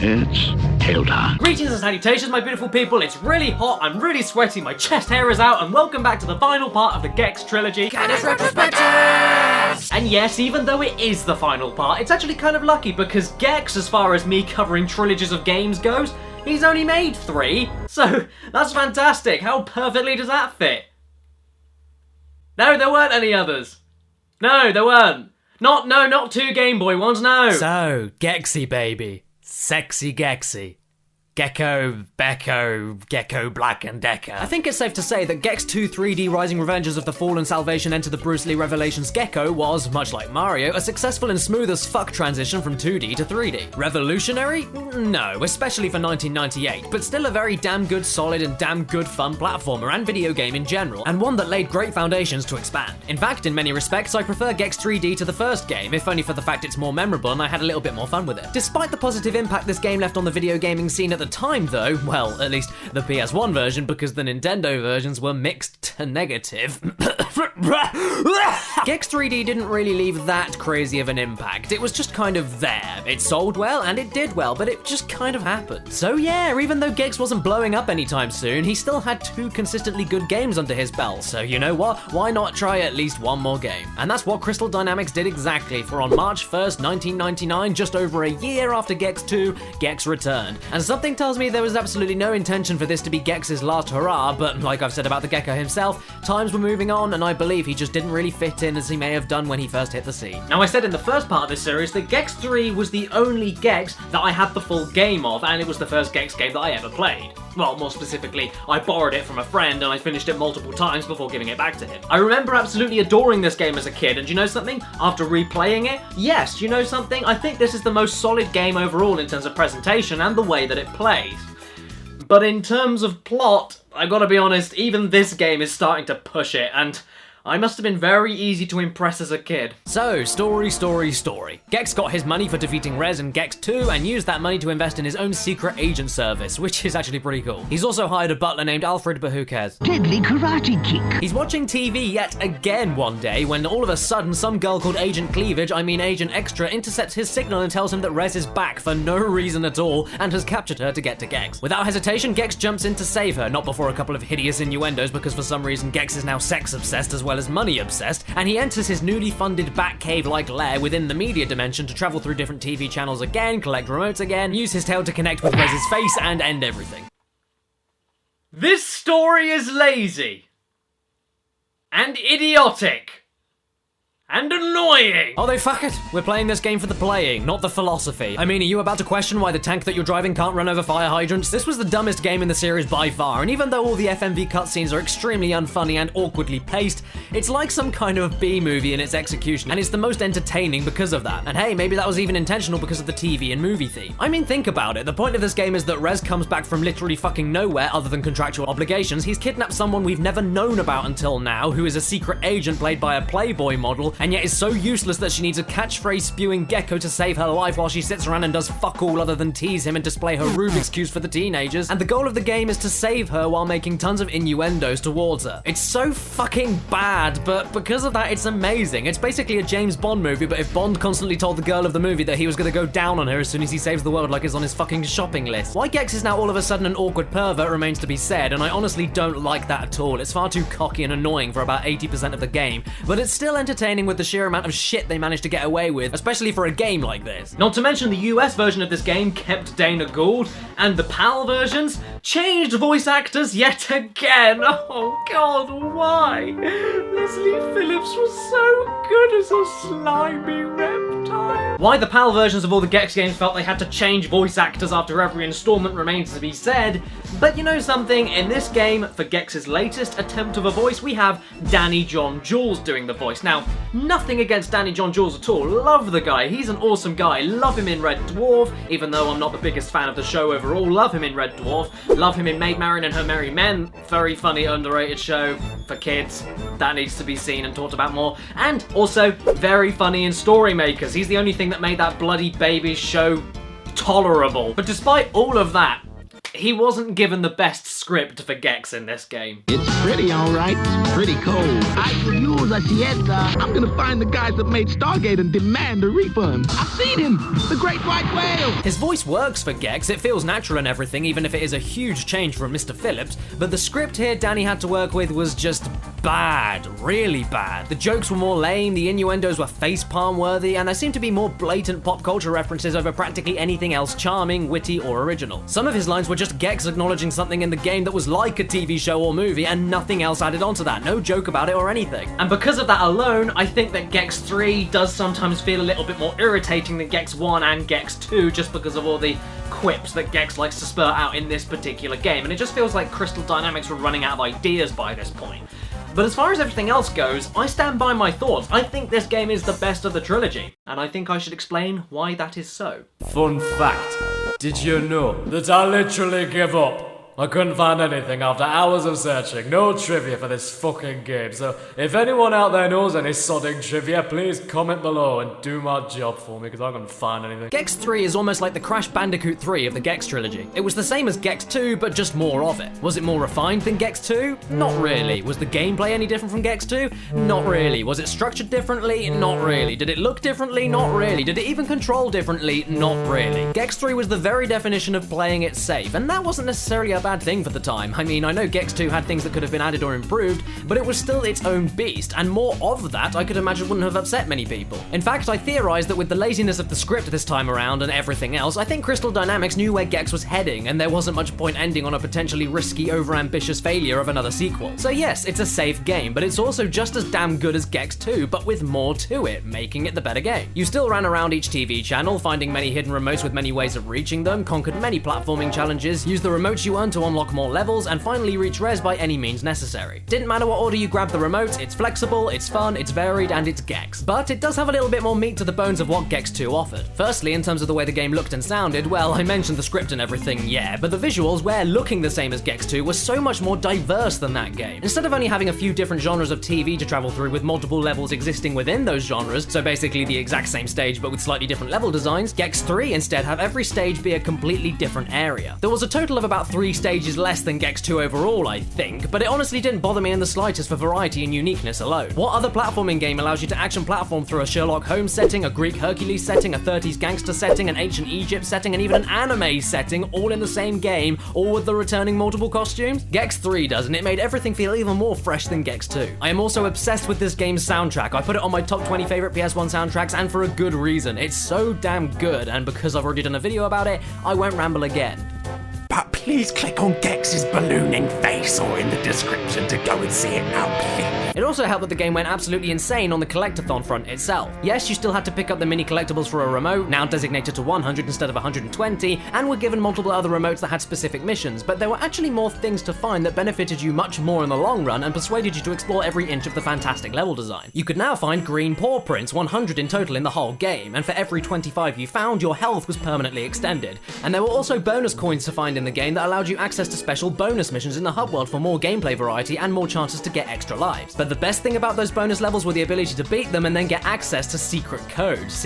It's tail time. Greetings and salutations, my beautiful people. It's really hot, I'm really sweaty, my chest hair is out, and welcome back to the final part of the Gex trilogy, Caddy's Retrospectives! And yes, even though it is the final part, it's actually kind of lucky because Gex, as far as me covering trilogies of games goes, he's only made 3. So, that's fantastic. How perfectly does that fit? No, there weren't any others. No, there weren't. Not 2 Game Boy ones, no. So, Gexy baby. Sexy Gexy. Gecko, Becco, Gecko Black and Decker. I think it's safe to say that Gex 2 3D Rising Revenges of the Fallen Salvation Enter the Bruce Lee Revelations Gecko was, much like Mario, a successful and smooth as fuck transition from 2D to 3D. Revolutionary? No, especially for 1998, but still a very damn good, solid and damn good fun platformer and video game in general, and one that laid great foundations to expand. In fact, in many respects, I prefer Gex 3D to the first game, if only for the fact it's more memorable and I had a little bit more fun with it. Despite the positive impact this game left on the video gaming scene at the time though, well, at least the PS1 version, because the Nintendo versions were mixed to negative. Gex 3D didn't really leave that crazy of an impact. It was just kind of there. It sold well and it did well, but it just kind of happened. So yeah, even though Gex wasn't blowing up anytime soon, he still had 2 consistently good games under his belt. So you know what? Why not try at least one more game? And that's what Crystal Dynamics did exactly, for on March 1st, 1999, just over a year after Gex 2, Gex returned. And something tells me there was absolutely no intention for this to be Gex's last hurrah, but like I've said about the Gecko himself, times were moving on and I believe he just didn't really fit in as he may have done when he first hit the scene. Now, I said in the first part of this series that Gex 3 was the only Gex that I had the full game of, and it was the first Gex game that I ever played. Well, more specifically, I borrowed it from a friend and I finished it multiple times before giving it back to him. I remember absolutely adoring this game as a kid, and do you know something? After replaying it, yes, do you know something? I think this is the most solid game overall in terms of presentation and the way that it plays. But in terms of plot, I gotta be honest, even this game is starting to push it, and I must have been very easy to impress as a kid. So, story. Gex got his money for defeating Rez in Gex 2 and used that money to invest in his own secret agent service, which is actually pretty cool. He's also hired a butler named Alfred, but who cares? Deadly karate kick. He's watching TV yet again one day when all of a sudden some girl called Agent Cleavage, Agent Extra, intercepts his signal and tells him that Rez is back for no reason at all and has captured her to get to Gex. Without hesitation, Gex jumps in to save her, not before a couple of hideous innuendos because for some reason Gex is now sex-obsessed as well as money-obsessed, and he enters his newly funded Batcave-like lair within the media dimension to travel through different TV channels again, collect remotes again, use his tail to connect with Rez's face, and end everything. This story is lazy. And idiotic. And annoying! Although fuck it, we're playing this game for the playing, not the philosophy. I mean, are you about to question why the tank that you're driving can't run over fire hydrants? This was the dumbest game in the series by far, and even though all the FMV cutscenes are extremely unfunny and awkwardly paced, it's like some kind of B-movie in its execution, and it's the most entertaining because of that. And hey, maybe that was even intentional because of the TV and movie theme. I mean, think about it. The point of this game is that Rez comes back from literally fucking nowhere other than contractual obligations. He's kidnapped someone we've never known about until now, who is a secret agent played by a Playboy model, and yet is so useless that she needs a catchphrase-spewing gecko to save her life while she sits around and does fuck all other than tease him and display her Rubik's Cubes for the teenagers, and the goal of the game is to save her while making tons of innuendos towards her. It's so fucking bad, but because of that, it's amazing. It's basically a James Bond movie, but if Bond constantly told the girl of the movie that he was gonna go down on her as soon as he saves the world like it's on his fucking shopping list. Why Gex is now all of a sudden an awkward pervert remains to be said, and I honestly don't like that at all. It's far too cocky and annoying for about 80% of the game, but it's still entertaining with the sheer amount of shit they managed to get away with, especially for a game like this. Not to mention the US version of this game kept Dana Gould, and the PAL versions changed voice actors yet again. Oh god, why? Leslie Phillips was so good as a slimy reptile. Why the PAL versions of all the Gex games felt they had to change voice actors after every installment remains to be said, but you know something, in this game, for Gex's latest attempt of a voice, we have Danny John Jules doing the voice. Now, nothing against Danny John Jules at all, love the guy, he's an awesome guy, love him in Red Dwarf, even though I'm not the biggest fan of the show overall, love him in Red Dwarf, love him in Maid Marian and Her Merry Men, very funny, underrated show for kids, that needs to be seen and talked about more, and also very funny in Storymakers, he's the only thing that made that bloody baby show tolerable. But despite all of that, he wasn't given the best script for Gex in this game. It's pretty alright. It's pretty cold. I will use a siesta. I'm gonna find the guys that made Stargate and demand a refund. I've seen him! The great white whale! His voice works for Gex, it feels natural and everything, even if it is a huge change from Mr. Phillips, but the script here Danny had to work with was just bad, really bad. The jokes were more lame, the innuendos were facepalm worthy, and there seemed to be more blatant pop culture references over practically anything else charming, witty, or original. Some of his lines were just Gex acknowledging something in the game that was like a TV show or movie, and nothing else added onto that, no joke about it or anything. And because of that alone, I think that Gex 3 does sometimes feel a little bit more irritating than Gex 1 and Gex 2, just because of all the quips that Gex likes to spurt out in this particular game, and it just feels like Crystal Dynamics were running out of ideas by this point. But as far as everything else goes, I stand by my thoughts. I think this game is the best of the trilogy, and I think I should explain why that is so. Fun fact, did you know that I literally give up? I couldn't find anything after hours of searching, no trivia for this fucking game, so if anyone out there knows any sodding trivia, please comment below and do my job for me, because I couldn't find anything. Gex 3 is almost like the Crash Bandicoot 3 of the Gex trilogy. It was the same as Gex 2, but just more of it. Was it more refined than Gex 2? Not really. Was the gameplay any different from Gex 2? Not really. Was it structured differently? Not really. Did it look differently? Not really. Did it even control differently? Not really. Gex 3 was the very definition of playing it safe, and that wasn't necessarily a bad thing for the time. I mean, I know Gex 2 had things that could have been added or improved, but it was still its own beast, and more of that I could imagine wouldn't have upset many people. In fact, I theorized that with the laziness of the script this time around and everything else, I think Crystal Dynamics knew where Gex was heading, and there wasn't much point ending on a potentially risky, overambitious failure of another sequel. So yes, it's a safe game, but it's also just as damn good as Gex 2, but with more to it, making it the better game. You still ran around each TV channel, finding many hidden remotes with many ways of reaching them, conquered many platforming challenges, used the remotes you earned to unlock more levels, and finally reach res by any means necessary. Didn't matter what order you grabbed the remote, it's flexible, it's fun, it's varied, and it's Gex. But it does have a little bit more meat to the bones of what Gex 2 offered. Firstly, in terms of the way the game looked and sounded, well, I mentioned the script and everything, yeah, but the visuals, where looking the same as Gex 2, was so much more diverse than that game. Instead of only having a few different genres of TV to travel through with multiple levels existing within those genres, so basically the exact same stage but with slightly different level designs, Gex 3 instead have every stage be a completely different area. There was a total of about 3 stages less than Gex 2 overall, I think, but it honestly didn't bother me in the slightest for variety and uniqueness alone. What other platforming game allows you to action platform through a Sherlock Holmes setting, a Greek Hercules setting, a 30s gangster setting, an ancient Egypt setting, and even an anime setting, all in the same game, all with the returning multiple costumes? Gex 3 does, and it made everything feel even more fresh than Gex 2. I am also obsessed with this game's soundtrack. I put it on my top 20 favorite PS1 soundtracks, and for a good reason. It's so damn good, and because I've already done a video about it, I won't ramble again. But please click on Gex's ballooning face or in the description to go and see it now, please. It also helped that the game went absolutely insane on the collectathon front itself. Yes, you still had to pick up the mini collectibles for a remote, now designated to 100 instead of 120, and were given multiple other remotes that had specific missions, but there were actually more things to find that benefited you much more in the long run and persuaded you to explore every inch of the fantastic level design. You could now find green paw prints, 100 in total in the whole game, and for every 25 you found, your health was permanently extended. And there were also bonus coins to find in the game that allowed you access to special bonus missions in the hub world for more gameplay variety and more chances to get extra lives. But the best thing about those bonus levels were the ability to beat them and then get access to secret codes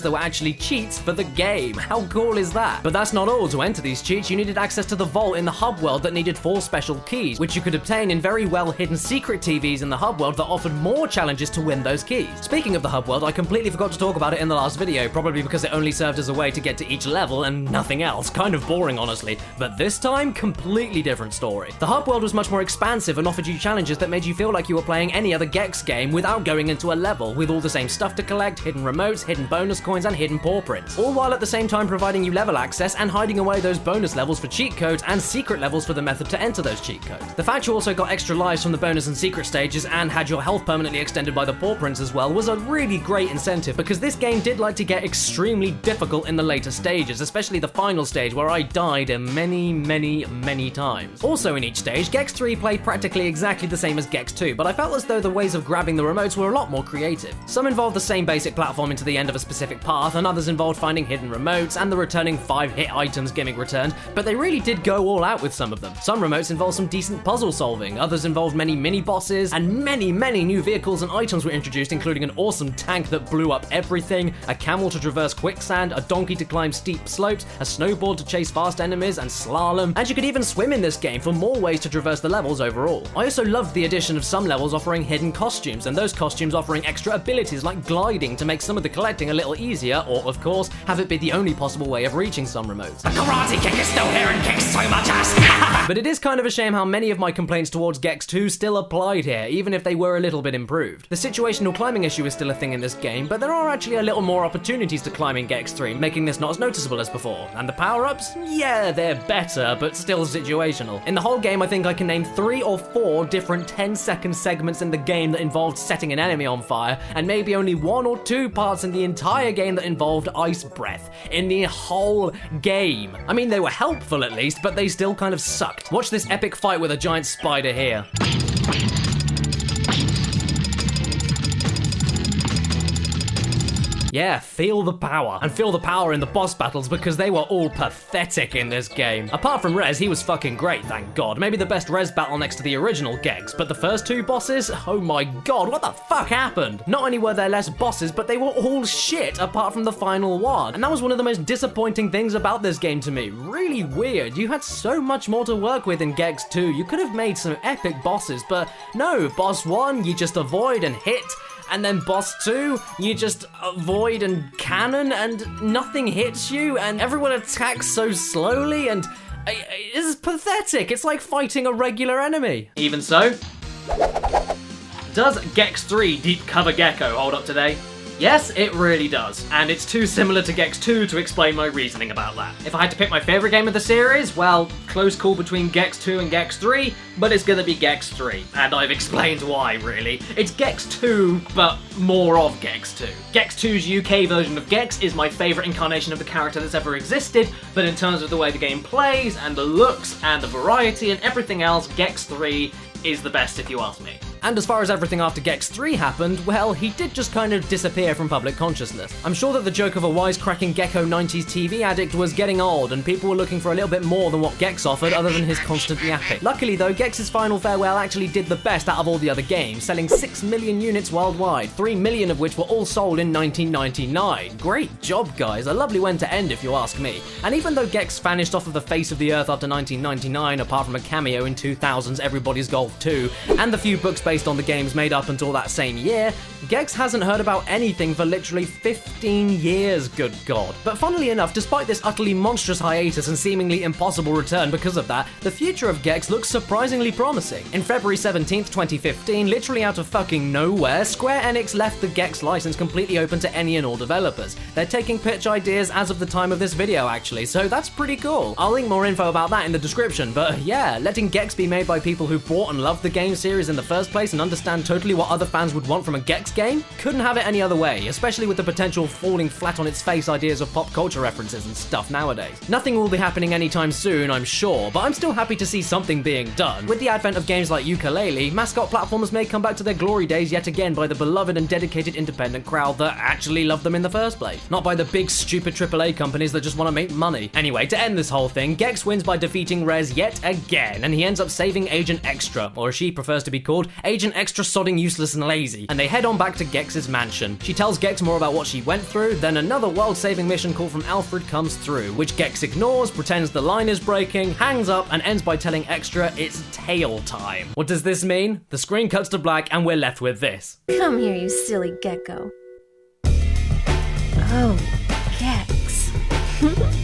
that were actually cheats for the game. How cool is that? But that's not all. To enter these cheats, you needed access to the vault in the hub world that needed 4 special keys, which you could obtain in very well hidden secret TVs in the hub world that offered more challenges to win those keys. Speaking of the hub world, I completely forgot to talk about it in the last video, probably because it only served as a way to get to each level and nothing else. Kind of boring, honestly. But this time, completely different story. The hub world was much more expansive and offered you challenges that made you feel like you were playing any other Gex game without going into a level, with all the same stuff to collect, hidden remotes, hidden bonus coins, and hidden paw prints, all while at the same time providing you level access and hiding away those bonus levels for cheat codes and secret levels for the method to enter those cheat codes. The fact you also got extra lives from the bonus and secret stages and had your health permanently extended by the paw prints as well was a really great incentive, because this game did like to get extremely difficult in the later stages, especially the final stage where I died many times. Also in each stage, Gex 3 played practically exactly the same as Gex 2, but I felt as though the ways of grabbing the remotes were a lot more creative. Some involved the same basic platforming to the end of a specific path, and others involved finding hidden remotes and the returning 5-hit items gimmick returned, but they really did go all out with some of them. Some remotes involved some decent puzzle solving, others involved many mini-bosses, and many new vehicles and items were introduced, including an awesome tank that blew up everything, a camel to traverse quicksand, a donkey to climb steep slopes, a snowboard to chase fast enemies, and Slav Harlem, and you could even swim in this game for more ways to traverse the levels overall. I also loved the addition of some levels offering hidden costumes, and those costumes offering extra abilities like gliding to make some of the collecting a little easier, or of course, have it be the only possible way of reaching some remotes. The karate kick is still here and kicks so much ass. But it is kind of a shame how many of my complaints towards Gex 2 still applied here, even if they were a little bit improved. The situational climbing issue is still a thing in this game, but there are actually a little more opportunities to climb in Gex 3, making this not as noticeable as before. And the power-ups? Yeah, they're better, but still situational. In the whole game, I think I can name 3 or 4 different 10-second segments in the game that involved setting an enemy on fire, and maybe only 1 or 2 parts in the entire game that involved ice breath. In the whole game. I mean, they were helpful at least, but they still kind of sucked. Watch this epic fight with a giant spider here. Yeah, feel the power. And feel the power in the boss battles because they were all pathetic in this game. Apart from Rez, he was fucking great, thank God. Maybe the best Rez battle next to the original Gex, but the first 2 bosses? Oh my God, what the fuck happened? Not only were there less bosses, but they were all shit apart from the final one. And that was one of the most disappointing things about this game to me. Really weird. You had so much more to work with in Gex 2. You could have made some epic bosses, but no, boss 1, you just avoid and hit. And then boss 2, you just avoid and cannon and nothing hits you and everyone attacks so slowly and it's pathetic. It's like fighting a regular enemy. Even so, does Gex 3 Deep Cover Gecko hold up today? Yes, it really does, and it's too similar to Gex 2 to explain my reasoning about that. If I had to pick my favourite game of the series, well, close call between Gex 2 and Gex 3, but it's gonna be Gex 3, and I've explained why, really. It's Gex 2, but more of Gex 2. Gex 2's UK version of Gex is my favourite incarnation of the character that's ever existed, but in terms of the way the game plays, and the looks, and the variety, and everything else, Gex 3 is the best if you ask me. And as far as everything after Gex 3 happened, well, he did just kind of disappear from public consciousness. I'm sure that the joke of a wisecracking Gecko 90s TV addict was getting old, and people were looking for a little bit more than what Gex offered other than his constant yapping. Luckily though, Gex's final farewell actually did the best out of all the other games, selling 6 million units worldwide, 3 million of which were all sold in 1999. Great job, guys. A lovely one to end if you ask me. And even though Gex vanished off of the face of the earth after 1999, apart from a cameo in 2000's Everybody's Golf 2, and the few books based on the games made up until that same year, Gex hasn't heard about anything for literally 15 years, good God. But funnily enough, despite this utterly monstrous hiatus and seemingly impossible return because of that, the future of Gex looks surprisingly promising. In February 17th, 2015, literally out of fucking nowhere, Square Enix left the Gex license completely open to any and all developers. They're taking pitch ideas as of the time of this video actually, so that's pretty cool. I'll link more info about that in the description, but yeah, letting Gex be made by people who bought and loved the game series in the first place and understand totally what other fans would want from a Gex game? Couldn't have it any other way, especially with the potential falling flat on its face ideas of pop culture references and stuff nowadays. Nothing will be happening anytime soon, I'm sure, but I'm still happy to see something being done. With the advent of games like Yooka-Laylee, mascot platformers may come back to their glory days yet again by the beloved and dedicated independent crowd that actually loved them in the first place. Not by the big stupid AAA companies that just want to make money. Anyway, to end this whole thing, Gex wins by defeating Rez yet again, and he ends up saving Agent Extra, or as she prefers to be called, Agent Extra sodding useless and lazy, and they head on back to Gex's mansion. She tells Gex more about what she went through, then another world-saving mission call from Alfred comes through, which Gex ignores, pretends the line is breaking, hangs up, and ends by telling Extra it's tail time. What does this mean? The screen cuts to black and we're left with this. Come here, you silly gecko. Oh, Gex.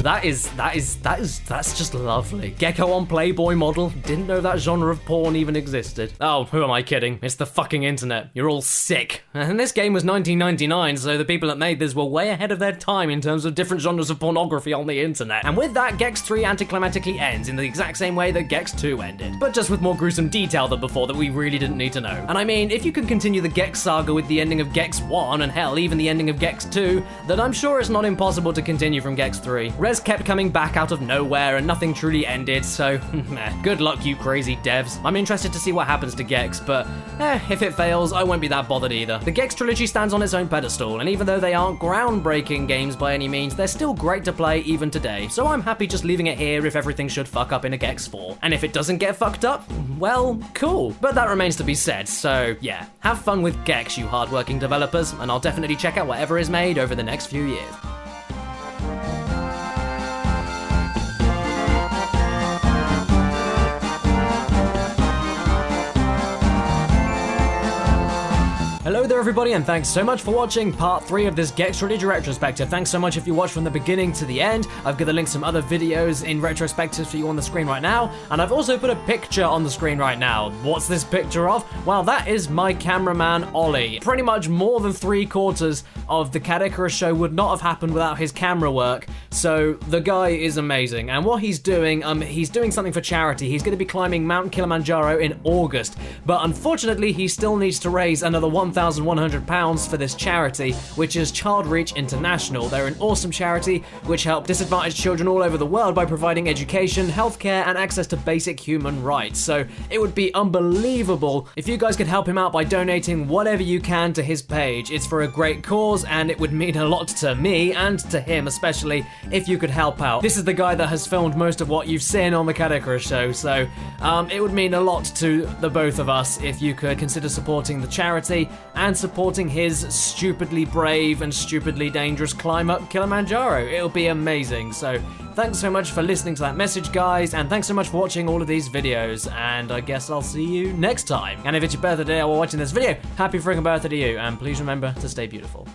That's just lovely. Gecko on Playboy model. Didn't know that genre of porn even existed. Oh, who am I kidding? It's the fucking internet. You're all sick. And this game was 1999, so the people that made this were way ahead of their time in terms of different genres of pornography on the internet. And with that, Gex 3 anticlimactically ends in the exact same way that Gex 2 ended. But just with more gruesome detail than before that we really didn't need to know. And I mean, if you can continue the Gex saga with the ending of Gex 1, and hell, even the ending of Gex 2, then I'm sure it's not impossible to continue from Gex 3. Rez kept coming back out of nowhere and nothing truly ended, so meh. Good luck, you crazy devs. I'm interested to see what happens to Gex, but if it fails, I won't be that bothered either. The Gex trilogy stands on its own pedestal, and even though they aren't groundbreaking games by any means, they're still great to play even today, so I'm happy just leaving it here if everything should fuck up in a Gex 4. And if it doesn't get fucked up, well, cool. But that remains to be said, so yeah. Have fun with Gex, you hardworking developers, and I'll definitely check out whatever is made over the next few years. everybody, and thanks so much for watching part 3 of this Gex Trilogy retrospective. Thanks so much if you watched from the beginning to the end. I've got the links to some other videos in retrospectives for you on the screen right now, and I've also put a picture on the screen right now. What's this picture of? Well, that is my cameraman, Ollie. Pretty much more than 3/4 of the Caddicarus show would not have happened without his camera work, so the guy is amazing. And what he's doing something for charity. He's going to be climbing Mount Kilimanjaro in August, but unfortunately he still needs to raise another £1,100 for this charity, which is Child Reach International. They're an awesome charity which help disadvantaged children all over the world by providing education, healthcare, and access to basic human rights. So it would be unbelievable if you guys could help him out by donating whatever you can to his page. It's for a great cause, and it would mean a lot to me and to him especially if you could help out. This is the guy that has filmed most of what you've seen on the Caddicarus show, so it would mean a lot to the both of us if you could consider supporting the charity and supporting his stupidly brave and stupidly dangerous climb up Kilimanjaro. It'll be amazing. So thanks so much for listening to that message, guys, and thanks so much for watching all of these videos, and I guess I'll see you next time. And if it's your birthday or watching this video, happy freaking birthday to you, and please remember to stay beautiful.